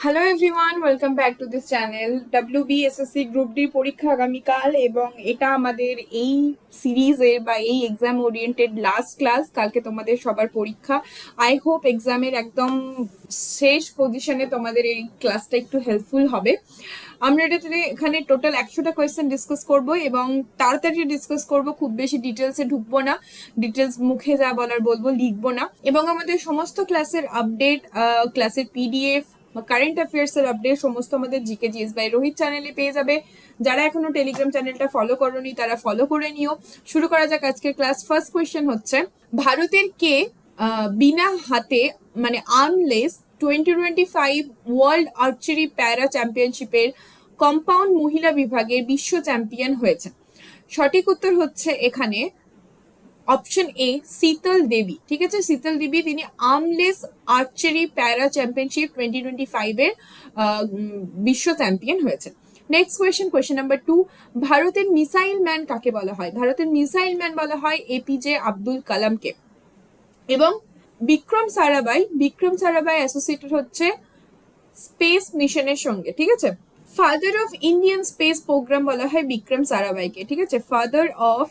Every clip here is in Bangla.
Hello everyone, welcome back to this channel. WBSSC group D পরীক্ষা আগামীকাল এবং এটা আমাদের এই সিরিজের বা এই এক্সাম ওরিয়েন্টেড লাস্ট ক্লাস। কালকে তোমাদের সবার পরীক্ষা। আই হোপ এক্সামের একদম শেষ পজিশনে তোমাদের এই ক্লাসটা একটু হেল্পফুল হবে। আমরা এখানে টোটাল 100টা কোয়েশ্চেন ডিসকাস করব এবং তাড়াতাড়ি ডিসকাস করব, খুব বেশি ডিটেলসে ঢুকবো না। ডিটেলস মুখে যা বলার বলবো, লিখবো না। এবং আমাদের সমস্ত ক্লাসের আপডেট, ক্লাসের PDF, কারেন্ট অ্যাফেয়ার্স এর আপডেট সমস্ত আমাদের জিকে জিএস বাই রোহিত চ্যানেলে পেয়ে যাবে। যারা এখনো টেলিগ্রাম চ্যানেলটা ফলো করোনি তারা ফলো করে নিও। শুরু করা যাক আজকের ক্লাস। ফার্স্ট কোয়েশ্চেন হচ্ছে, ভারতের কে বিনা হাতে মানে আর্মলেস 2025 ওয়ার্ল্ড আর্চারি প্যারা চ্যাম্পিয়নশিপের কম্পাউন্ড মহিলা বিভাগের বিশ্ব চ্যাম্পিয়ন হয়েছে? সঠিক উত্তর হচ্ছে এখানে অপশন এ, শীতল দেবী। ঠিক আছে, শীতল দেবী তিনি আর্মলেস আর্চারি প্যারা চ্যাম্পিয়নশিপ 2025 এর বিশ্ব চ্যাম্পিয়ন হয়েছে। নেক্সট কোয়েশ্চেন নাম্বার 2, ভারতের মিসাইল ম্যান কাকে বলা হয়? ভারতের মিসাইল ম্যান বলা হয় APJ আব্দুল কালামকে। এবং বিক্রম সারাভাই অ্যাসোসিয়েটেড হচ্ছে স্পেস মিশনের সঙ্গে। ঠিক আছে, father of Indian space program বলা হয় বিক্রম সারাভাইকে। ঠিক আছে, father of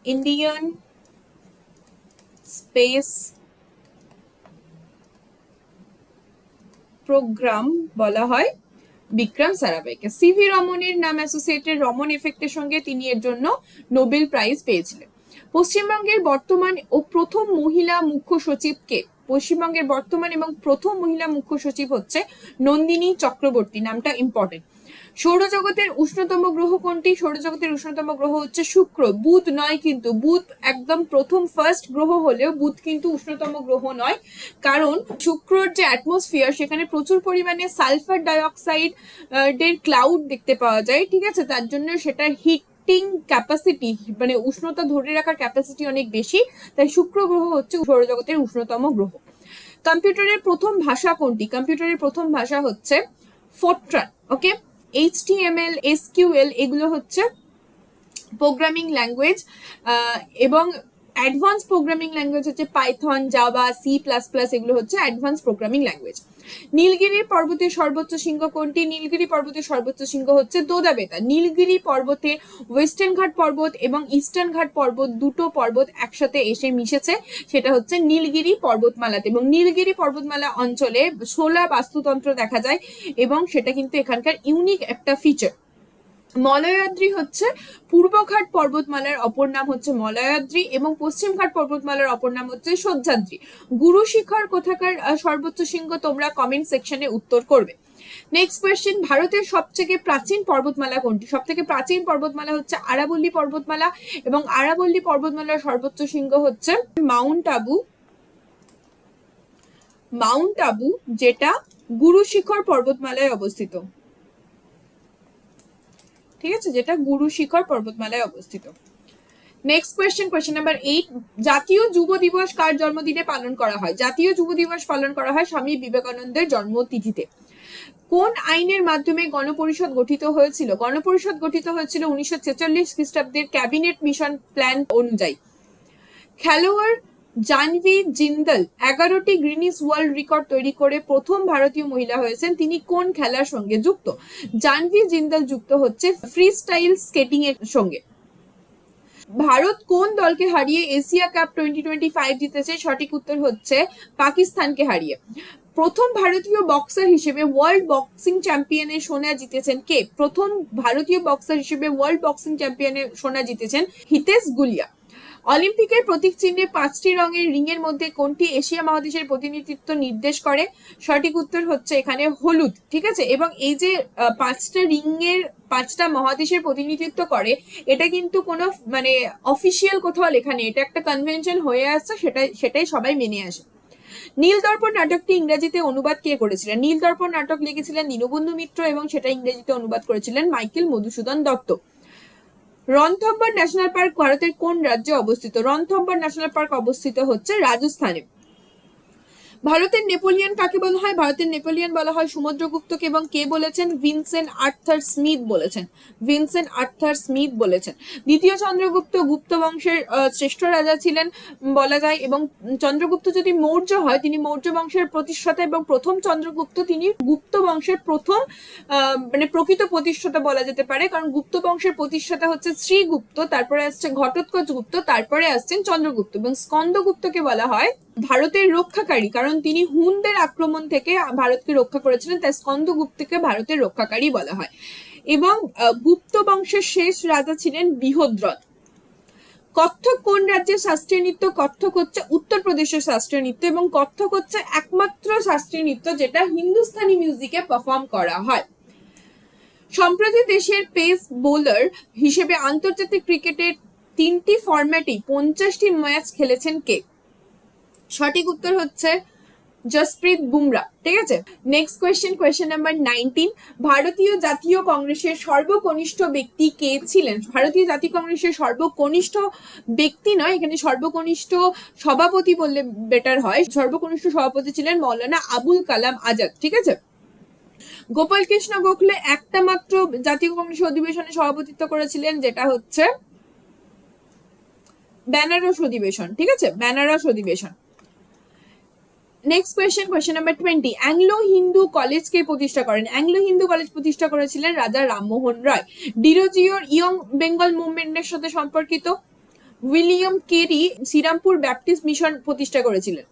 Indian space program বলা হয় বিক্রম সারাভাইকে। সিভি রমনের নাম অ্যাসোসিয়েটেড রমন এফেক্টের সঙ্গে, তিনি এর জন্য নোবেল প্রাইজ পেয়েছিলেন। পশ্চিমবঙ্গের বর্তমান ও প্রথম মহিলা মুখ্য সচিব কে? পশ্চিমবঙ্গের বর্তমান এবং প্রথম মহিলা মুখ্য সচিব হচ্ছে নন্দিনী চক্রবর্তী। নামটা ইম্পর্টেন্ট। সৌরজগতের উষ্ণতম গ্রহ কোনটি? সৌরজগতের উষ্ণতম গ্রহ হচ্ছে শুক্র, বুধ নয়। কিন্তু বুধ একদম প্রথম ফার্স্ট গ্রহ হলেও বুধ কিন্তু উষ্ণতম গ্রহ নয়, কারণ শুক্রর যে অ্যাটমসফিয়ার সেখানে প্রচুর পরিমাণে সালফার ডাইঅক্সাইড এর ক্লাউড দেখতে পাওয়া যায়। ঠিক আছে, তার জন্য সেটার হিটিং ক্যাপাসিটি মানে উষ্ণতা ধরে রাখার ক্যাপাসিটি অনেক বেশি, তাই শুক্র গ্রহ হচ্ছে সৌরজগতের উষ্ণতম গ্রহ। কম্পিউটারের প্রথম ভাষা কোনটি? কম্পিউটারের প্রথম ভাষা হচ্ছে ফোরট্রান। ওকে, HTML, SQL এগুলো হচ্ছে প্রোগ্রামিং ল্যাঙ্গুয়েজ, এবং অ্যাডভান্স প্রোগ্রামিং ল্যাঙ্গুয়েজ হচ্ছে পাইথন, জাভা, C++, এগুলো হচ্ছে অ্যাডভান্স প্রোগ্রামিং ল্যাঙ্গুয়েজ। নীলগিরি পর্বতের সর্বোচ্চ শৃঙ্গ কোনটি? নীলগিরি পর্বতের সর্বোচ্চ শৃঙ্গ হচ্ছে দোদাবেতা। নীলগিরি পর্বতে ওয়েস্টার্ন ঘাট পর্বত এবং ইস্টার্ন ঘাট পর্বত দুটো পর্বত একসাথে এসে মিশেছে, সেটা হচ্ছে নীলগিরি পর্বতমালাতে। এবং নীলগিরি পর্বতমালা অঞ্চলে 16 বাস্তুতন্ত্র দেখা যায় এবং সেটা কিন্তু এখানকার ইউনিক একটা ফিচার। মলয়াদ্রি হচ্ছে পূর্বঘাট পর্বতমালার অপর নাম হচ্ছে মলয়াদ্রি এবং পশ্চিমঘাট পর্বতমালার অপর নাম হচ্ছে সহ্যাদ্রি। গুরু শিখর কোথাকার সর্বোচ্চ শৃঙ্গ? তোমরা কমেন্ট সেকশনে উত্তর করবে। নেক্সট কোয়েশ্চেন, ভারতের সবথেকে প্রাচীন পর্বতমালা কোনটি? সবথেকে প্রাচীন পর্বতমালা হচ্ছে আরাবল্লী পর্বতমালা এবং আরাবল্লী পর্বতমালার সর্বোচ্চ শৃঙ্গ হচ্ছে মাউন্ট আবু, যেটা গুরু শিখর পর্বতমালায় অবস্থিত। ঠিক আছে, যেটা গুরু শিখর পর্বতমালায় অবস্থিত। নেক্সট কোয়েশ্চেন নাম্বার 8, জাতীয় যুব দিবস কার জন্মদিনে পালন করা হয়? জাতীয় যুব দিবস পালন করা হয় স্বামী বিবেকানন্দের জন্মতিথিতে। কোন আইনের মাধ্যমে গণপরিষদ গঠিত হয়েছিল? গণপরিষদ গঠিত হয়েছিল 1946 খ্রিস্টাব্দের ক্যাবিনেট মিশন প্ল্যান অনুযায়ী। খেলোয়াড় জাহ্নবী জিন্দল 11টি গ্রিনিস ওয়ার্ল্ড রেকর্ড তৈরি করে প্রথম ভারতীয় মহিলা হয়েছেন। তিনি কোন খেলার সঙ্গে যুক্ত? জাহ্নবী জিন্দল যুক্ত হচ্ছে ফ্রি স্টাইল স্কেটিং এর সঙ্গে। ভারত কোন দলকে হারিয়ে এশিয়া কাপ 2025 জিতেছে? সঠিক উত্তর হচ্ছে পাকিস্তানকে হারিয়ে। প্রথম ভারতীয় বক্সার হিসেবে ওয়ার্ল্ড বক্সিং চ্যাম্পিয়নের সোনা জিতেছেন কে? প্রথম ভারতীয় বক্সার হিসেবে ওয়ার্ল্ড বক্সিং চ্যাম্পিয়নের সোনা জিতেছেন হিতেশ গুলিয়া। অলিম্পিকের প্রতীক চিহ্নে 5টি রঙের রিং এর মধ্যে কোনটি এশিয়া মহাদেশের প্রতিনিধিত্ব নির্দেশ করে? সঠিক উত্তর হচ্ছে এখানে হলুদ। ঠিক আছে, এবং এই যে 5টা রিং এর 5টা মহাদেশের প্রতিনিধিত্ব করে, এটা কিন্তু কোনো মানে অফিসিয়াল কোথাও লেখা নেই, এটা একটা কনভেনশন হয়ে আসছে, সেটাই সবাই মেনে আসে। নীলদর্পণ নাটকটি ইংরেজিতে অনুবাদ কে করেছিলেন? নীলদর্পণ নাটক লিখেছিলেন দীনবন্ধু মিত্র এবং সেটা ইংরেজিতে অনুবাদ করেছিলেন Michael Madhusudan Dutta. Ranthambore national park ভারতের কোন রাজ্যে অবস্থিত? রণথম্বর ন্যাশনাল পার্ক অবস্থিত হচ্ছে রাজস্থানে। ভারতের নেপোলিয়ন কাকে বলা হয়? ভারতের নেপোলিয়ন বলা হয় সমুদ্রগুপ্তকে, এবং কে বলেছেন? ভিনসেন্ট আর্থার স্মিথ বলেছেন। ভিনসেন্ট আর্থার স্মিথ বলেছেন। দ্বিতীয় চন্দ্রগুপ্ত গুপ্ত বংশের শ্রেষ্ঠ রাজা ছিলেন বলা যায়, এবং চন্দ্রগুপ্ত যদি মৌর্য হয় তিনি মৌর্য বংশের প্রতিষ্ঠাতা, এবং প্রথম চন্দ্রগুপ্ত তিনি গুপ্ত বংশের প্রথম মানে প্রকৃত প্রতিষ্ঠাতা বলা যেতে পারে, কারণ গুপ্ত বংশের প্রতিষ্ঠাতা হচ্ছে শ্রীগুপ্ত, তারপরে আসছে ঘটোৎকচ গুপ্ত, তারপরে আসছেন চন্দ্রগুপ্ত। এবং স্কন্দগুপ্তকে বলা হয় ভারতের রক্ষাকারী, কারণ তিনি হুনদের আক্রমণ থেকে ভারতকে রক্ষা করেছিলেন, তাই স্কন্দগুপ্তকে ভারতের রক্ষাকারী বলা হয়। এবং গুপ্ত বংশের শেষ রাজা ছিলেন বৃহদ্রথ। কত্থক কোন রাজ্যের শাস্ত্রীয় নৃত্য? কত্থক হচ্ছে উত্তরপ্রদেশের শাস্ত্রীয় নৃত্য, এবং কত্থক হচ্ছে একমাত্র শাস্ত্রীয় নৃত্য যেটা হিন্দুস্তানি মিউজিকে পারফর্ম করা হয়। সম্প্রতি দেশের পেস বোলার হিসেবে আন্তর্জাতিক ক্রিকেটের 3টি ফরম্যাটে 50টি ম্যাচ খেলেছেন কে? সঠিক উত্তর হচ্ছে জসপ্রীত বুমরা। ঠিক আছে, নেক্সট কোয়েশ্চেন নাম্বার 19। ভারতীয় জাতীয় কংগ্রেসের সর্বকনিষ্ঠ ব্যক্তি কে ছিলেন? ভারতীয় জাতীয় কংগ্রেসের সর্বকনিষ্ঠ ব্যক্তি নয়, এখানে সর্বকনিষ্ঠ সভাপতি বললে বেটার হয়। সর্বকনিষ্ঠ সভাপতি ছিলেন মৌলানা আবুল কালাম আজাদ। ঠিক আছে, গোপাল কৃষ্ণ গোখলে একটা মাত্র জাতীয় কংগ্রেস অধিবেশনে সভাপতিত্ব করেছিলেন, যেটা হচ্ছে বেনারস অধিবেশন। ঠিক আছে, বেনারস অধিবেশন। Next question number 20। Anglo Hindu college কে প্রতিষ্ঠা করেন? অ্যাংলো হিন্দু কলেজ প্রতিষ্ঠা করেছিলেন রাজা রামমোহন রায়। ডিরোজিওর ইয়ং বেঙ্গল মুভমেন্টের সাথে সম্পর্কিত। William Carey Serampore Baptist mission প্রতিষ্ঠা করেছিলেন।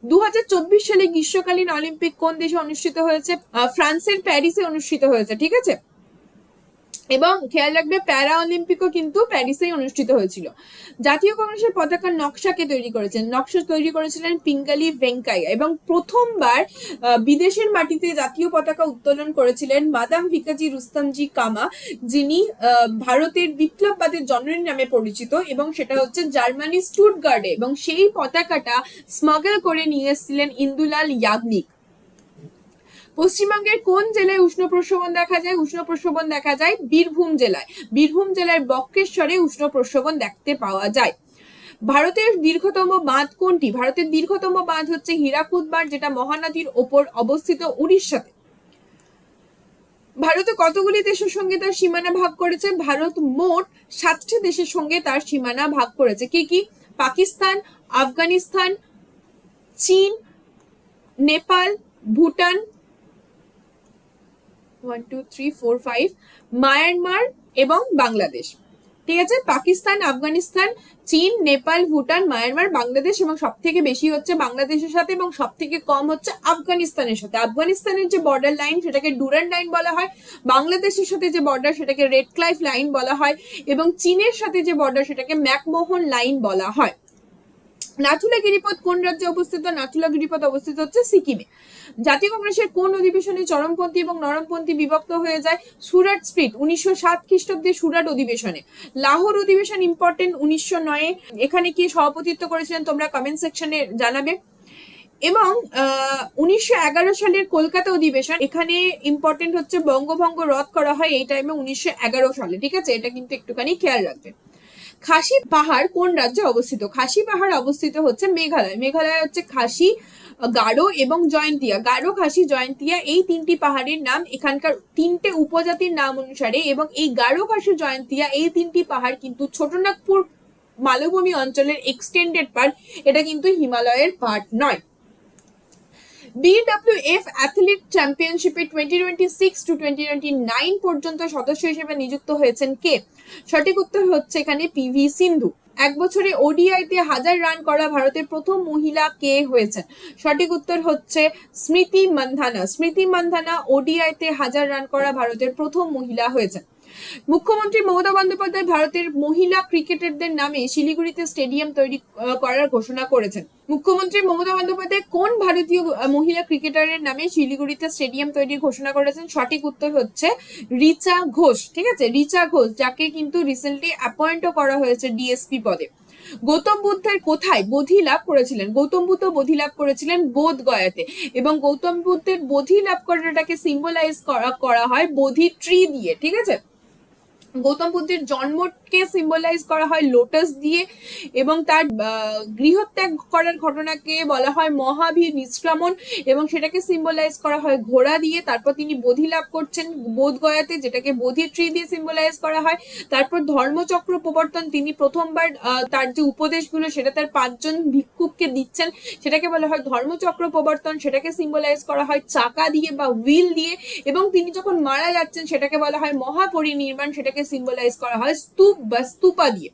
2024 সালে গ্রীষ্মকালীন অলিম্পিক কোন দেশে অনুষ্ঠিত হয়েছে? ফ্রান্সের প্যারিসে অনুষ্ঠিত হয়েছে। ঠিক আছে, এবং খেয়াল রাখবে প্যারা অলিম্পিকও কিন্তু প্যারিসেই অনুষ্ঠিত হয়েছিল। জাতীয় কংগ্রেসের পতাকার নকশাকে তৈরি করেছেন? নকশা তৈরি করেছিলেন পিঙ্গালি ভেঙ্কাইয়া। এবং প্রথমবার বিদেশের মাটিতে জাতীয় পতাকা উত্তোলন করেছিলেন মাদাম ভিকাজি রুস্তমজি কামা, যিনি ভারতের বিপ্লববাদের জননী নামে পরিচিত, এবং সেটা হচ্ছে জার্মানি স্টুটগার্ডে, এবং সেই পতাকাটা স্মাগল করে নিয়ে এসেছিলেন ইন্দুলাল ইয়াগনিক। পশ্চিমবঙ্গের কোন জেলায় উষ্ণ প্রস্রবণ দেখা যায়? উষ্ণ প্রস্রবণ দেখা যায় বীরভূম জেলায়। বীরভূম জেলার বক্রেশ্বরে উষ্ণ প্রস্রবণ দেখতে পাওয়া যায়। ভারতের দীর্ঘতম বাঁধ কোনটি? ভারতের দীর্ঘতম বাঁধ হচ্ছে হীরাকুদ বাঁধ, যেটা মহানদীর ওপর অবস্থিত উড়িষ্যাতে। ভারত কতগুলি দেশের সঙ্গে তার সীমানা ভাগ করেছে? ভারত মোট 7টি দেশের সঙ্গে তার সীমানা ভাগ করেছে। কি কি? পাকিস্তান, আফগানিস্তান, চীন, নেপাল, ভুটান, 1 2 3 4 5, মায়ানমার এবং বাংলাদেশ। ঠিক আছে, পাকিস্তান, আফগানিস্তান, চীন, নেপাল, ভুটান, মায়ানমার, বাংলাদেশ, এবং সব থেকে বেশি হচ্ছে বাংলাদেশের সাথে এবং সব থেকে কম হচ্ছে আফগানিস্তানের সাথে। আফগানিস্তানের যে বর্ডার লাইন সেটাকে ডুরান্ড লাইন বলা হয়, বাংলাদেশের সাথে যে বর্ডার সেটাকে রেড ক্লাইফ লাইন বলা হয়, এবং চীনের সাথে যে বর্ডার সেটাকে ম্যাকমোহন লাইন বলা হয়। নাথুলা গিরিপথ কোন রাজ্যে অবস্থিত? নাথুলা গিরিপথ অবস্থিত হচ্ছে সিকিমে। জাতীয় কংগ্রেসের কোন অধিবেশনে চরমপন্থী এবং নরমপন্থী বিভক্ত হয়ে যায়? সুরাট স্প্লিট 1907 খ্রিস্টাব্দে সুরাট অধিবেশনে। লাহোর অধিবেশন ইম্পর্টেন্ট 1909-এ। এখানে কি সভাপতিত্ব করেছিলেন তোমরা কমেন্ট সেকশনে জানাবে। এবং 1911 সালের কলকাতা অধিবেশন, এখানে ইম্পর্টেন্ট হচ্ছে বঙ্গভঙ্গ রদ করা হয় এই টাইমে 1911 সালে। ঠিক আছে, এটা কিন্তু একটুখানি খেয়াল রাখবেন। খাসি পাহাড় কোন রাজ্যে অবস্থিত? খাসি পাহাড় অবস্থিত হচ্ছে মেঘালয়। মেঘালয় হচ্ছে খাসি, গারো এবং জয়ন্তিয়া। গারো, খাসি, জয়ন্তিয়া এই 3টি পাহাড়ের নাম এখানকার 3টে উপজাতির নাম অনুসারে, এবং এই গারো, খাসি, জয়ন্তিয়া এই 3টি পাহাড় কিন্তু ছোটনাগপুর মালভূমি অঞ্চলের এক্সটেন্ডেড পার্ট, এটা কিন্তু হিমালয়ের পার্ট নয়। বিডব্লিউএফ অ্যাথলিট চ্যাম্পিয়নশিপে 2026 to 2029 পর্যন্ত সদস্য হিসেবে নিযুক্ত হয়েছেন কে? সঠিক উত্তর হচ্ছে এখানে পিভি সিন্ধু। এক বছরে ওডিআইতে 1000 রান করা ভারতের প্রথম মহিলা কে হয়েছেন? সঠিক উত্তর হচ্ছে স্মৃতি মান্ধানা। স্মৃতি মান্ধানা ওডিআইতে 1000 রান করা ভারতের প্রথম মহিলা হয়েছেন। মুখ্যমন্ত্রী মমতা বন্দ্যোপাধ্যায় ভারতের মহিলা ক্রিকেটারদের নামে শিলিগুড়িতে স্টেডিয়াম তৈরি করার ঘোষণা করেছেন। মুখ্যমন্ত্রী মমতা বন্দ্যোপাধ্যায় কোন ভারতীয় মহিলা ক্রিকেটারের নামে শিলিগুড়িতে স্টেডিয়াম তৈরির ঘোষণা করেছেন? সঠিক উত্তর হচ্ছে রিচা ঘোষ। ঠিক আছে, রিচা ঘোষ, যাকে কিন্তু রিসেন্টলি অ্যাপয়েন্টও করা হয়েছে ডিএসপি পদে। গৌতম বুদ্ধের কোথায় বোধি লাভ করেছিলেন? গৌতম বুদ্ধ বোধি লাভ করেছিলেন বোধ গয়াতে, এবং গৌতম বুদ্ধের বোধি লাভ করাটাকে সিম্বলাইজ করা হয় বোধি ট্রি দিয়ে। ঠিক আছে, গৌতম বুদ্ধের জন্মকে সিম্বলাইজ করা হয় লোটাস দিয়ে, এবং তার গৃহত্যাগ করার ঘটনাকে বলা হয় মহাবীর নিষ্ক্রমণ, এবং সেটাকে সিম্বলাইজ করা হয় ঘোড়া দিয়ে। তারপর তিনি বোধি লাভ করছেন বোধগয়াতে, যেটাকে বোধি ট্রি দিয়ে সিম্বলাইজ করা হয়। তারপর ধর্মচক্র প্রবর্তন, তিনি প্রথমবার তার যে উপদেশগুলো সেটা তার 5 জন ভিক্ষুককে দিচ্ছেন, সেটাকে বলা হয় ধর্মচক্র প্রবর্তন, সেটাকে সিম্বলাইজ করা হয় চাকা দিয়ে বা হুইল দিয়ে। এবং তিনি যখন মারা যাচ্ছেন সেটাকে বলা হয় মহাপরিনির্বাণ, সেটাকে সিম্বলাইজ করা হয় স্তূপ বা স্তূপা দিয়ে।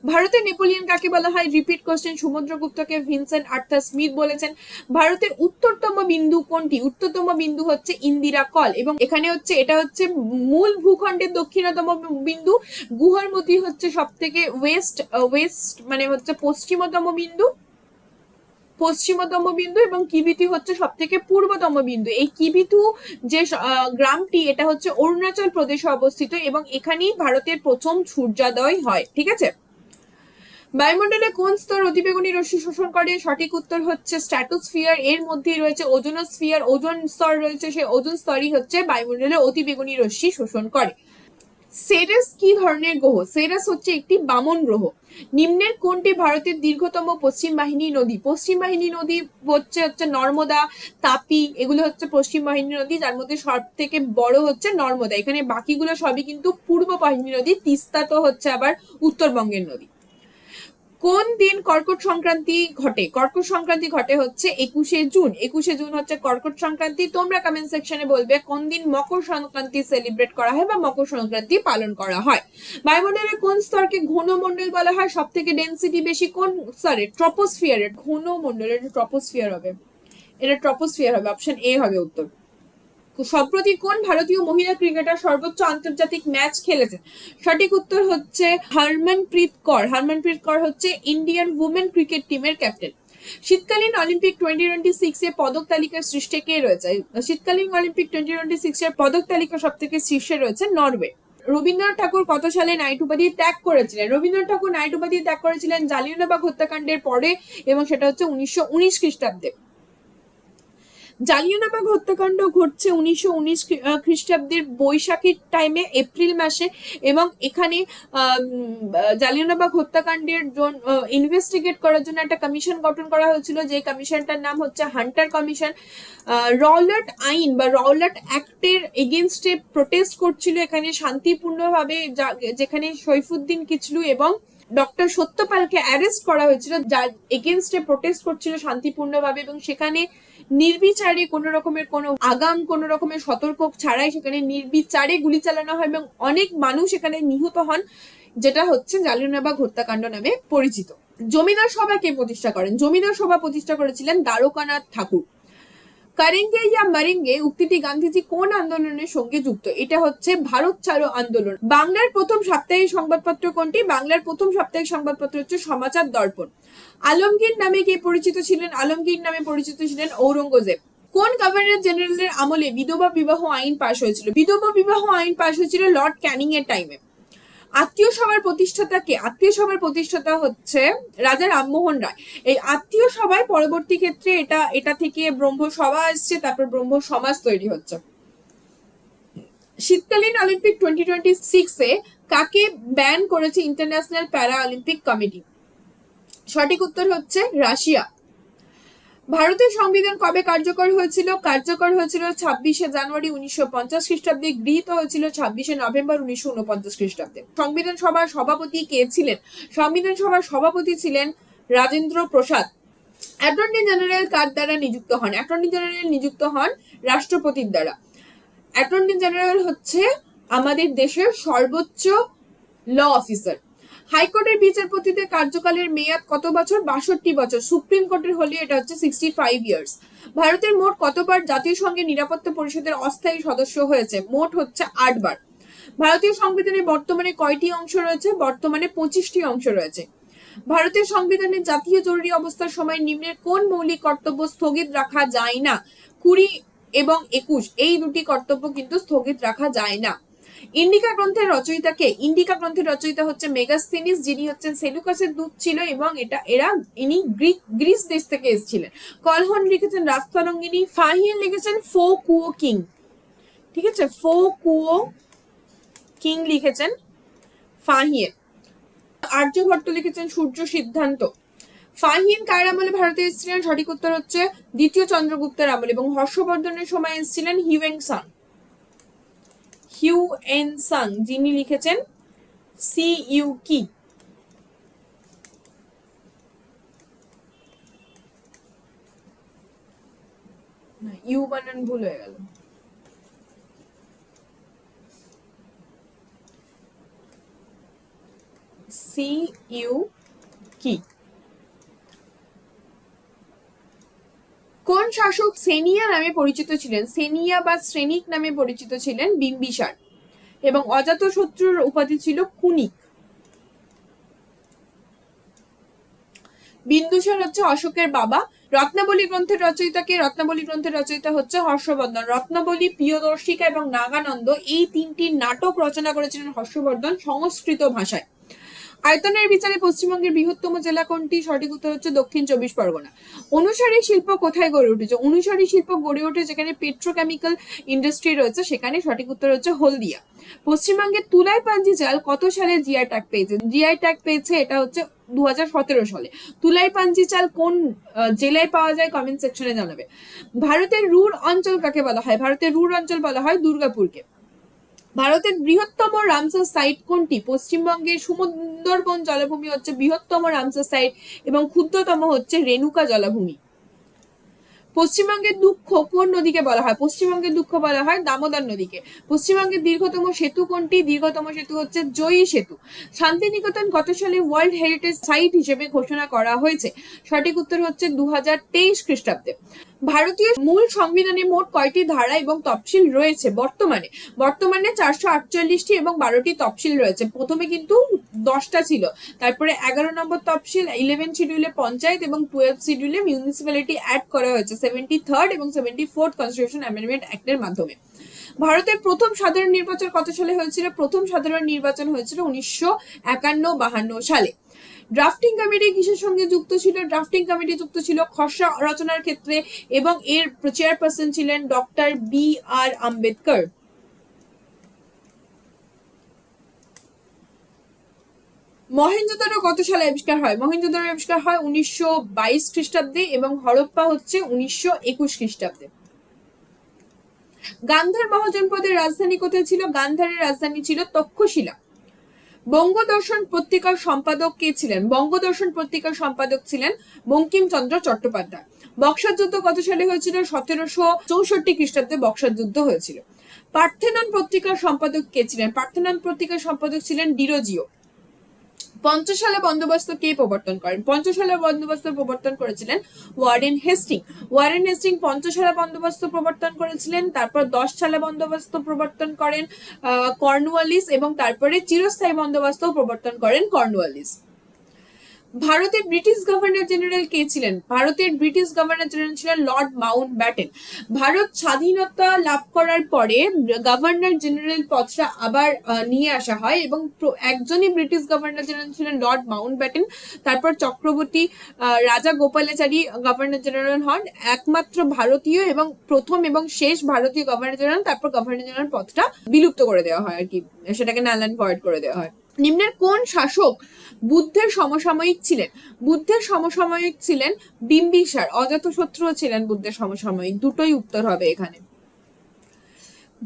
ভারতের নেপোলিয়ন কাকে বলা হয়? Repeat question. সমুদ্রগুপ্তকে ভিনসেন্ট আর্থার স্মিথ বলেছেন। ভারতের উত্তরতম বিন্দু কোনটি? উত্তরতম বিন্দু হচ্ছে ইন্দিরা কল, এবং এখানে হচ্ছে এটা হচ্ছে মূল ভূখণ্ডের দক্ষিণতম বিন্দু। গুহারমতি হচ্ছে সব থেকে ওয়েস্ট মানে হচ্ছে পশ্চিমতম বিন্দু, এবং কিবিথু হচ্ছে সব থেকে পূর্বতম বিন্দু। এই কিবিথু যে গ্রামটি, এটা হচ্ছে অরুণাচল প্রদেশে অবস্থিত, এবং এখানেই ভারতের প্রথম সূর্যোদয় হয়। ঠিক আছে। বায়ুমণ্ডলে কোন স্তর অতিবেগুনি রশ্মি শোষণ করে? সঠিক উত্তর হচ্ছে স্ট্র্যাটোস্ফিয়ার। এর মধ্যেই রয়েছে ওজোনোস্ফিয়ার, ওজোন স্তর রয়েছে, সেই ওজোন স্তরই হচ্ছে বায়ুমণ্ডলে অতিবেগুনি রশ্মি শোষণ করে। সেরাস কি ধরনের গ্রহ? সেরাস হচ্ছে একটি বামন গ্রহ। নিম্নের কোনটি ভারতের দীর্ঘতম পশ্চিম বাহিনী নদী? পশ্চিম বাহিনী নদী হচ্ছে নর্মদা, তাপি, এগুলো হচ্ছে পশ্চিম বাহিনী নদী, যার মধ্যে সব থেকে বড় হচ্ছে নর্মদা। এখানে বাকিগুলো সবই কিন্তু পূর্ব বাহিনী নদী। তিস্তা তো হচ্ছে আবার উত্তরবঙ্গের নদী। কোন দিন কর্কট সংক্রান্তি ঘটে? কর্কট সংক্রান্তি ঘটে হচ্ছে 21শে জুন। 21শে জুন হচ্ছে কর্কট সংক্রান্তি। তোমরা কমেন্ট সেকশনে বলবে কোন দিন মকর সংক্রান্তি সেলিব্রেট করা হয় বা মকর সংক্রান্তি পালন করা হয়। বায়ুমণ্ডলের কোন স্তরকে ঘন মণ্ডল বলা হয়? সব থেকে ডেন্সিটি বেশি কোন স্তরে? ট্রপোস্ফিয়ারের। ঘন মণ্ডলের ট্রপোস্ফিয়ার হবে, এটা ট্রপোস্ফিয়ার হবে, অপশন এ হবে উত্তর। সম্প্রতি কোন ভারতীয় মহিলা ক্রিকেটার সর্বোচ্চ আন্তর্জাতিক ম্যাচ খেলেছেন? সঠিক উত্তর হচ্ছে হরমনপ্রীত কৌর। হরমনপ্রীত কৌর হচ্ছে ইন্ডিয়ান উমেন ক্রিকেট টিমের ক্যাপ্টেন। শীতকালীন অলিম্পিক 2026 এ পদক তালিকার শীর্ষে কে রয়েছে? শীতকালীন অলিম্পিক 2026 এর পদক তালিকা সব থেকে শীর্ষে রয়েছে নরওয়ে। রবীন্দ্রনাথ ঠাকুর কত সালে নাইট উপাধি ত্যাগ করেছিলেন? রবীন্দ্রনাথ ঠাকুর নাইট উপাধি ত্যাগ করেছিলেন জালিয়ানওয়ালাবাগ হত্যাকাণ্ডের পরে, এবং সেটা হচ্ছে 1919 খ্রিস্টাব্দে। জালিয়ানওয়ালাবাগ হত্যাকাণ্ড ঘটছে 1919 খ্রিস্টাব্দের বৈশাখীর টাইমে, এপ্রিল মাসে, এবং এখানে জালিয়ানওয়ালাবাগ হত্যাকাণ্ডের ইনভেস্টিগেট করার জন্য একটা কমিশন গঠন করা হয়েছিল, যে কমিশনটার নাম হচ্ছে হান্টার কমিশন। রাওলাট আইন বা রাওলাট অ্যাক্টের এগেনস্টে প্রোটেস্ট করছিল এখানে শান্তিপূর্ণভাবে, যেখানে সৈফুদ্দিন কিচলু এবং ডক্টর সত্যপালকে অ্যারেস্ট করা হয়েছিল, যার এগেনস্টে প্রোটেস্ট করছিল শান্তিপূর্ণভাবে, এবং সেখানে নির্বিচারে কোনো রকমের কোনো আগাম কোনো রকমের সতর্ক ছাড়াই সেখানে নির্বিচারে গুলি চালানো হয়, এবং অনেক মানুষ এখানে নিহত হন, যেটা হচ্ছে জালিয়ানওয়ালাবাগ হত্যাকাণ্ড নামে পরিচিত। জমিদার সভা কে প্রতিষ্ঠা করেন? জমিদার সভা প্রতিষ্ঠা করেছিলেন দ্বারকানাথ ঠাকুর। করেঙ্গে ইয়া মরেঙ্গে উক্তিটি গান্ধীজি কোন আন্দোলনের সঙ্গে যুক্ত? এটা হচ্ছে ভারত ছাড়ো আন্দোলন। বাংলার প্রথম সাপ্তাহিক সংবাদপত্র কোনটি? বাংলার প্রথম সাপ্তাহিক সংবাদপত্র হচ্ছে সমাচার দর্পণ। আলমগীর নামে কে পরিচিত ছিলেন? আলমগীর নামে পরিচিত ছিলেন ঔরঙ্গজেব। কোন গভর্নর জেনারেলের আমলে বিধবা বিবাহ আইন পাশ হয়েছিল? বিধবা বিবাহ আইন পাশ হয়েছিল লর্ড ক্যানিং এর টাইমে। আত্মীয় সভার প্রতিষ্ঠাতা কে? আত্মীয় সভার প্রতিষ্ঠাতা হচ্ছে রাজা রামমোহন রায়। এই আত্মীয় সভায় পরবর্তী ক্ষেত্রে এটা থেকে ব্রহ্ম সভা আসছে, তারপর ব্রহ্ম সমাজ তৈরি হচ্ছে। শীতকালীন অলিম্পিক 2026 এ কাকে ব্যান করেছে ইন্টারন্যাশনাল প্যারা অলিম্পিক কমিটি? সঠিক উত্তর হচ্ছে রাশিয়া। ভারতের সংবিধান কবে কার্যকর হয়েছিল? কার্যকর হয়েছিল 26শে জানুয়ারি 1950 খ্রিস্টাব্দে, গৃহীত হয়েছিল 26শে নভেম্বর 1949 খ্রিস্টাব্দে। সংবিধান সভার সভাপতি কে ছিলেন? সংবিধান সভার সভাপতি ছিলেন রাজেন্দ্র প্রসাদ। অ্যাটর্নি জেনারেল কার দ্বারা নিযুক্ত হন? অ্যাটর্নি জেনারেল নিযুক্ত হন রাষ্ট্রপতির দ্বারা। অ্যাটর্নি জেনারেল হচ্ছে আমাদের দেশের সর্বোচ্চ ল অফিসার। হাইকোর্টের বিচারপতিদের কার্যকালের মেয়াদ কত বছর? 62 বছর। সুপ্রিম কোর্টের হলে এটা হচ্ছে 65 ইয়ার্স। ভারতের মোট কতবার জাতীয় সংঘের নিরাপত্তা পরিষদের অস্থায়ী সদস্য হয়েছে? মোট হচ্ছে 8 বার। ভারতীয় সংবিধানে বর্তমানে কয়টি অংশ রয়েছে? বর্তমানে 25টি অংশ রয়েছে। ভারতের সংবিধানে জাতীয় জরুরি অবস্থার সময় নিম্নের কোন মৌলিক কর্তব্য স্থগিত রাখা যায় না? 20 এবং 21 এই দুটি কর্তব্য কিন্তু স্থগিত রাখা যায় না। ইন্ডিকা গ্রন্থের রচয়িতা কে? ইন্ডিকা গ্রন্থের রচয়িতা হচ্ছে মেগাস্থেনিস, যিনি হচ্ছেন সেলুকাসের দূত ছিল, এবং ইনি গ্রিস দেশ থেকে এসেছিলেন। কলহন লিখেছেন রাজতরঙ্গিনী, ফাহিয়ান লিখেছেন ফো কুও কিং। ঠিক আছে, ফো কুও কিং লিখেছেন ফাহিয়েন। আর্যভট্ট লিখেছেন সূর্য সিদ্ধান্ত। ফাহিয়েন কার আমলে ভারতে এসেছিলেন? সঠিক উত্তর হচ্ছে দ্বিতীয় চন্দ্রগুপ্তের আমলে। এবং হর্ষবর্ধনের সময় এসেছিলেন হিউয়েন সাং, যিনি লিখেছেন সিইউ কি। ইউ বানান ভুল হয়ে গেল। সিইউ কি। কোন শাসক সেনিয়া নামে পরিচিত ছিলেন? সেনিয়া বা শ্রেণিক নামে পরিচিত ছিলেন বিম্বিসার। এবং অজাতশত্রুর উপাধি ছিল কুনিক। বিন্দুসার হচ্ছে অশোকের বাবা। রত্নাবলী গ্রন্থের রচয়িতা কে? রত্নাবলী গ্রন্থের রচয়িতা হচ্ছে হর্ষবর্ধন। রত্নাবলী, প্রিয়দর্শিকা এবং নাগানন্দ এই তিনটি নাটক রচনা করেছিলেন হর্ষবর্ধন সংস্কৃত ভাষায়। আয়তনের বিচারে পশ্চিমবঙ্গের বৃহত্তম জেলা কোনটি? সঠিক উত্তর হচ্ছে দক্ষিণ চব্বিশ পরগনা। অনুসারী শিল্প কোথায় গড়ে উঠেছে? অনুসারী শিল্প গড়ে ওঠে যেখানে পেট্রোকেমিক্যাল ইন্ডাস্ট্রি রয়েছে সেখানে। সঠিক উত্তর হচ্ছে হলদিয়া। পশ্চিমবঙ্গের তুলাই পাঞ্জি চাল কত সালে জিআই ট্যাগ পেয়েছে? জিআই ট্যাগ পেয়েছে এটা হচ্ছে 2017 সালে। তুলাই পাঞ্জি চাল কোন জেলায় পাওয়া যায়? কমেন্ট সেকশনে জানাবে। ভারতের রুর অঞ্চল কাকে বলা হয়? ভারতের রুর অঞ্চল বলা হয় দুর্গাপুরকে। ভারতের বৃহত্তম রামসার সাইট কোনটি? পশ্চিমবঙ্গের সুন্দরবন জলাভূমি হচ্ছে বৃহত্তম রামসার সাইট এবং ক্ষুদ্রতম হচ্ছে রেণুকা জলাভূমি। পশ্চিমবঙ্গের দুঃখ কোন নদীকে বলা হয়? পশ্চিমবঙ্গের দুঃখ বলা হয় দামোদর নদীকে। পশ্চিমবঙ্গের দীর্ঘতম সেতু কোনটি? দীর্ঘতম সেতু হচ্ছে জয়ী সেতু। শান্তিনিকেতন কত সালে ওয়ার্ল্ড হেরিটেজ সাইট হিসেবে ঘোষণা করা হয়েছে? সঠিক উত্তর হচ্ছে 2023 খ্রিস্টাব্দে। ভারতীয় মূল সংবিধানে মোট কয়টি ধারা এবং তফসিল রয়েছে বর্তমানে? বর্তমানে 448টি এবং 12টি তফসিল রয়েছে। প্রথমে কিন্তু 10টা ছিল, তারপরে 11 নম্বর তফসিল, 11 শিডিউলে পঞ্চায়েত এবং 12 শিডিউলে মিউনিসিপ্যালিটি অ্যাড করা হয়েছে 73rd এবং 74th কনস্টিটিউশন অ্যামেন্ডমেন্ট অ্যাক্টের মাধ্যমে। ভারতের প্রথম সাধারণ নির্বাচন কত সালে হয়েছিল? প্রথম সাধারণ নির্বাচন হয়েছিল 1951-52 সালে। ড্রাফটিং কমিটি কিসের সঙ্গে যুক্ত ছিল? ড্রাফটিং কমিটি যুক্ত ছিল খসড়া রচনার ক্ষেত্রে এবং এর চেয়ারপারসন ছিলেন ডক্টর BR আম্বেদকর। মহেঞ্জোদারো কত সালে আবিষ্কার হয়? মহেঞ্জোদারো আবিষ্কার হয় 1922 খ্রিস্টাব্দে এবং হরপ্পা হচ্ছে 1921 খ্রিস্টাব্দে। গান্ধার মহাজনপদের রাজধানী কোথায় ছিল? গান্ধারের রাজধানী ছিল তক্ষশিলা। বঙ্গদর্শন পত্রিকার সম্পাদক কে ছিলেন? বঙ্গদর্শন পত্রিকার সম্পাদক ছিলেন বঙ্কিমচন্দ্র চট্টোপাধ্যায়। বক্সার যুদ্ধ কত সালে হয়েছিল? 1764 খ্রিস্টাব্দে বক্সার যুদ্ধ হয়েছিল। পার্থেনন পত্রিকার সম্পাদক কে ছিলেন? পার্থেনন পত্রিকার সম্পাদক ছিলেন ডিরোজিও। পঞ্চশালা বন্দোবস্ত কে প্রবর্তন করেন? পঞ্চশালা বন্দোবস্ত প্রবর্তন করেছিলেন ওয়ারেন হেস্টিং। ওয়ারেন হেস্টিং পঞ্চশালা বন্দোবস্ত প্রবর্তন করেছিলেন। তারপর 10 শালা বন্দোবস্ত প্রবর্তন করেন কর্নওয়ালিস এবং তারপরে চিরস্থায়ী বন্দোবস্ত প্রবর্তন করেন কর্নওয়ালিস। ভারতের ব্রিটিশ গভর্নর জেনারেল কে ছিলেন? ভারতের ব্রিটিশ গভর্নর জেনারেল ছিলেন লর্ড মাউন্টব্যাটেন। ভারত স্বাধীনতা লাভ করার পরে গভর্নর জেনারেল পদটা আবার নিয়ে আসা হয় এবং একজনই ব্রিটিশ গভর্নর জেনারেল ছিলেন লর্ড মাউন্টব্যাটেন। তারপর চক্রবর্তী রাজা গোপালাচারী গভর্নর জেনারেল হন, একমাত্র ভারতীয় এবং প্রথম এবং শেষ ভারতীয় গভর্নর জেনারেল। তারপর গভর্নর জেনারেল পদটা বিলুপ্ত করে দেওয়া হয় আর কি, সেটাকে নাল অ্যান্ড ভয়েড করে দেওয়া হয়। নিম্নের কোন শাসক বুদ্ধের সমসাময়িক ছিলেন? বুদ্ধের সমসাময়িক ছিলেন বিম্বিসার। অজাতশত্রু ছিলেন বুদ্ধের সমসাময়িক। দুটোই উত্তর হবে এখানে।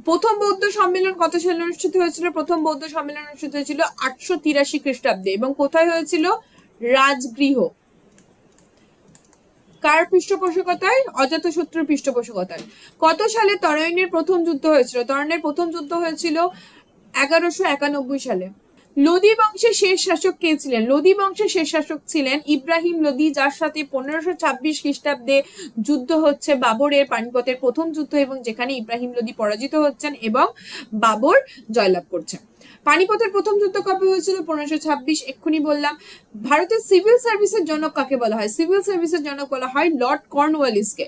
প্রথম বৌদ্ধ সম্মেলন কত সালে অনুষ্ঠিত হয়েছিল? প্রথম বৌদ্ধ সম্মেলন অনুষ্ঠিত হয়েছিল 883 খ্রিস্টাব্দে এবং কোথায় হয়েছিল? রাজগৃহ। কার পৃষ্ঠপোষকতায়? অজাতশত্রুর পৃষ্ঠপোষকতায়। কত সালে তরাইনের প্রথম যুদ্ধ হয়েছিল? তরাইনের প্রথম যুদ্ধ হয়েছিল 1191 সালে। লোদি বংশের শেষ শাসক কে ছিলেন? লোদি বংশের শেষ শাসক ছিলেন ইব্রাহিম লোদি, যার সাথে 1526 খ্রিস্টাব্দে যুদ্ধ হচ্ছে বাবরের, পানিপথের প্রথম যুদ্ধ, এবং যেখানে ইব্রাহিম লোদি পরাজিত হচ্ছেন এবং বাবর জয়লাভ করছেন। পানিপথের প্রথম যুদ্ধ কবে হয়েছিল? 1526, এক্ষুনি বললাম। ভারতের সিভিল সার্ভিসের জনক কাকে বলা হয়? সিভিল সার্ভিসের জনক বলা হয় লর্ড কর্নওয়ালিসকে।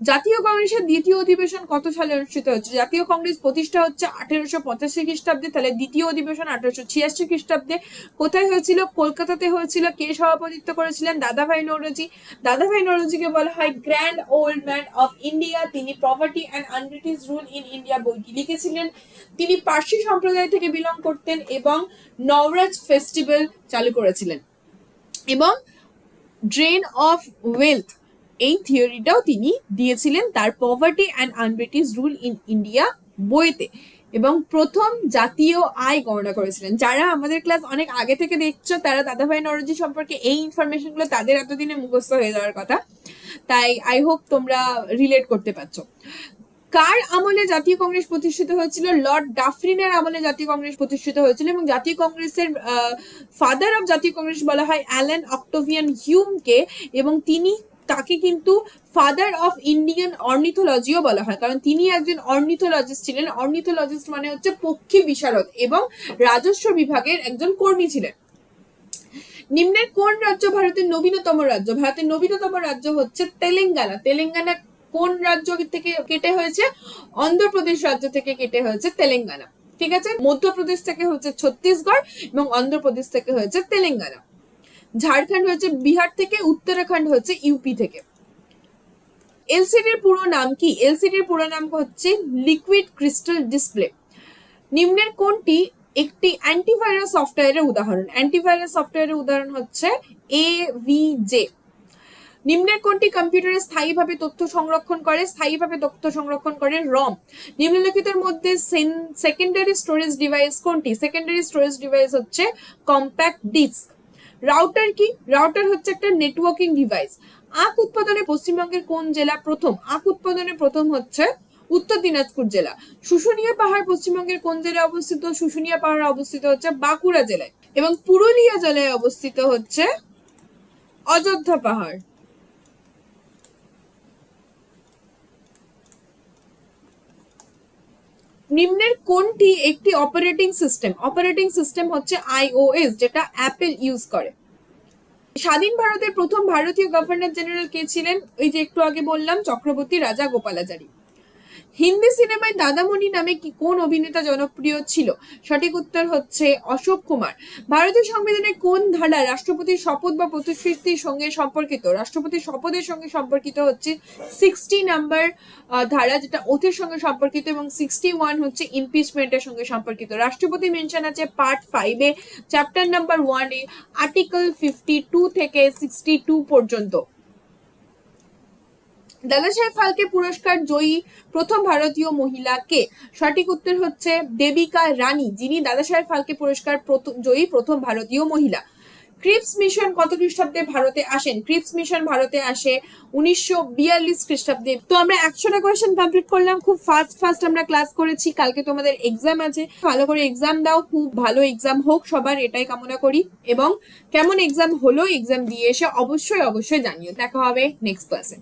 জাতীয় কংগ্রেসের দ্বিতীয় অধিবেশন কত সালে অনুষ্ঠিত হচ্ছে? জাতীয় কংগ্রেস প্রতিষ্ঠা হচ্ছে 1885 খ্রিস্টাব্দে, তাহলে দ্বিতীয় অধিবেশন 1886 খ্রিস্টাব্দে। কোথায় হয়েছিল? কলকাতাতে হয়েছিল। কে সভাপতিত্ব করেছিলেন? দাদাভাই নওরোজি। দাদাভাই নওরোজিকে বলা হয় grand old man of India. তিনি property and unBritish rule in India বইটি লিখেছিলেন। তিনি পার্সি সম্প্রদায় থেকে বিলং করতেন এবং নওরাজ ফেস্টিভ্যাল চালু করেছিলেন, এবং ড্রেন অফ ওয়েলথ এই থিওরিটাও তিনি দিয়েছিলেন তার poverty and unBritish rule in India বইতে, এবং প্রথম জাতীয় আয় গণনা করেছিলেন। যারা আমাদের ক্লাস অনেক আগে থেকে দেখছো তারা দাদাভাই নওরোজি সম্পর্কে এই ইনফরমেশন গুলো তাদের এতদিনে মুখস্থ হয়ে যাওয়ার কথা, তাই আই হোপ তোমরা রিলেট করতে পারছো। কার আমলে জাতীয় কংগ্রেস প্রতিষ্ঠিত হয়েছিল? লর্ড ডাফরিনের আমলে জাতীয় কংগ্রেস প্রতিষ্ঠিত হয়েছিল, এবং জাতীয় কংগ্রেসের ফাদার অফ জাতীয় কংগ্রেস বলা হয় অ্যালেন অক্টোভিয়ান হিউমকে, এবং তিনি তাকে কিন্তু ফাদার অফ ইন্ডিয়ান অর্নিথোলজিও বলা হয়, কারণ তিনি একজন অর্নিথোলজিস্ট ছিলেন। অর্নিথোলজিস্ট মানে হচ্ছে পক্ষী বিশারদ, এবং রাজস্ব বিভাগের একজন কর্মী ছিলেন। নিম্নের কোন রাজ্য ভারতের নবীনতম রাজ্য? ভারতের নবীনতম রাজ্য হচ্ছে তেলেঙ্গানা। তেলেঙ্গানা কোন রাজ্য থেকে কেটে হয়েছে? অন্ধ্রপ্রদেশ রাজ্য থেকে কেটে হয়েছে তেলেঙ্গানা, ঠিক আছে। মধ্যপ্রদেশ থেকে হচ্ছে ছত্তিশগড়, এবং অন্ধ্রপ্রদেশ থেকে হয়েছে তেলেঙ্গানা। ঝাড়খণ্ড হচ্ছে বিহার থেকে, উত্তরাখণ্ড হচ্ছে ইউপি থেকে। এলসিডির পুরো নাম কি? এলসিডির পুরো নাম হচ্ছে লিকুইড ক্রিস্টাল ডিসপ্লে। নিম্নের কোনটি একটি অ্যান্টিভাইরাস সফটওয়্যারের উদাহরণ? অ্যান্টিভাইরাস সফটওয়্যারের উদাহরণ হচ্ছে AVJ। নিম্নের কোনটি কম্পিউটারে স্থায়ীভাবে তথ্য সংরক্ষণ করে? স্থায়ীভাবে তথ্য সংরক্ষণ করে রম। নিম্নলিখিতের মধ্যে সেকেন্ডারি স্টোরেজ ডিভাইস কোনটি? সেকেন্ডারি স্টোরেজ ডিভাইস হচ্ছে কম্প্যাক্ট ডিস্ক। রাউটার কি? রাউটার হচ্ছে একটা নেটওয়ার্কিং ডিভাইস। আখ উৎপাদনে পশ্চিমবঙ্গের কোন জেলা প্রথম? আখ উৎপাদনে প্রথম হচ্ছে উত্তর দিনাজপুর জেলা। শুশুনিয়া পাহাড় পশ্চিমবঙ্গের কোন জেলায় অবস্থিত? শুশুনিয়া পাহাড় অবস্থিত হচ্ছে বাঁকুড়া জেলায়, এবং পুরুলিয়া জেলায় অবস্থিত হচ্ছে অযোধ্যা পাহাড়। নিম্নের কোনটি একটি অপারেটিং সিস্টেম? অপারেটিং সিস্টেম হচ্ছে iOS, যেটা অ্যাপেল ইউজ করে। স্বাধীন ভারতের প্রথম ভারতীয় গভর্নর জেনারেল কে ছিলেন? ওই যে একটু আগে বললাম, চক্রবর্তী রাজা গোপালাচারী। হিন্দি সিনেমায় দাদামণি নামে কি কোন অভিনেতা জনপ্রিয় ছিল? সঠিক উত্তর হচ্ছে অশোক কুমার। ভারতীয় সংবিধানের কোন ধারা রাষ্ট্রপতির শপথ বা প্রতিশ্রুতির সঙ্গে সম্পর্কিত? রাষ্ট্রপতির শপথের সঙ্গে সম্পর্কিত হচ্ছে 60 নাম্বার ধারা, যেটা ওথের সঙ্গে সম্পর্কিত, এবং 61 হচ্ছে ইমপিচমেন্টের সঙ্গে সম্পর্কিত। রাষ্ট্রপতি মেনশন আছে পার্ট 5 এ, চ্যাপ্টার নাম্বার 1 এ, আর্টিকেল 52 থেকে 62 পর্যন্ত। দাদাসাহেব ফালকে পুরস্কার জয়ী প্রথম ভারতীয় মহিলা কে? সঠিক উত্তর হচ্ছে দেবিকা রানী, যিনি দাদাসাহেব ফালকে পুরস্কার জয়ী প্রথম ভারতীয় মহিলা। ক্রিপস মিশন কত খ্রিস্টাব্দে ভারতে আসেন? ক্রিপস মিশন ভারতে আসে 1942 খ্রিস্টাব্দে। তো আমরা 100টা কোয়েশ্চেন কমপ্লিট করলাম, খুব ফাস্ট আমরা ক্লাস করেছি। কালকে তোমাদের এক্সাম আছে, ভালো করে এক্সাম দাও, খুব ভালো এক্সাম হোক সবার, এটাই কামনা করি। এবং কেমন এক্সাম হলো, এক্সাম দিয়ে এসে অবশ্যই জানিও। দেখা হবে নেক্সট ক্লাসে।